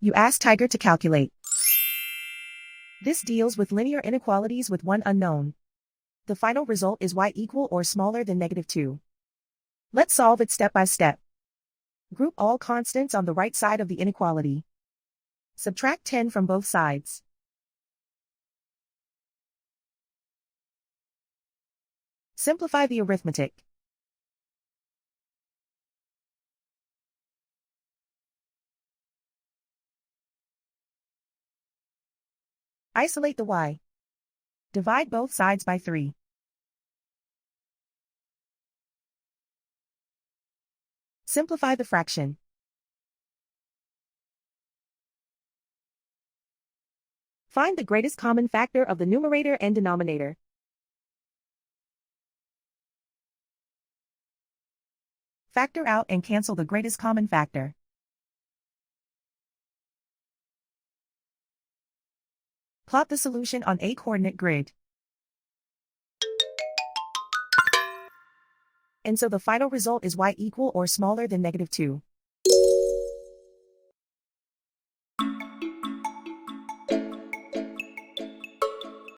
You ask Tiger to calculate. This deals with linear inequalities with one unknown. The final result is y equal or smaller than -2. Let's solve it step by step. Group all constants on the right side of the inequality. Subtract 10 from both sides. Simplify the arithmetic. Isolate the y. Divide both sides by 3. Simplify the fraction. Find the greatest common factor of the numerator and denominator. Factor out and cancel the greatest common factor. Plot the solution on a coordinate grid. And so the final result is y equal or smaller than -2.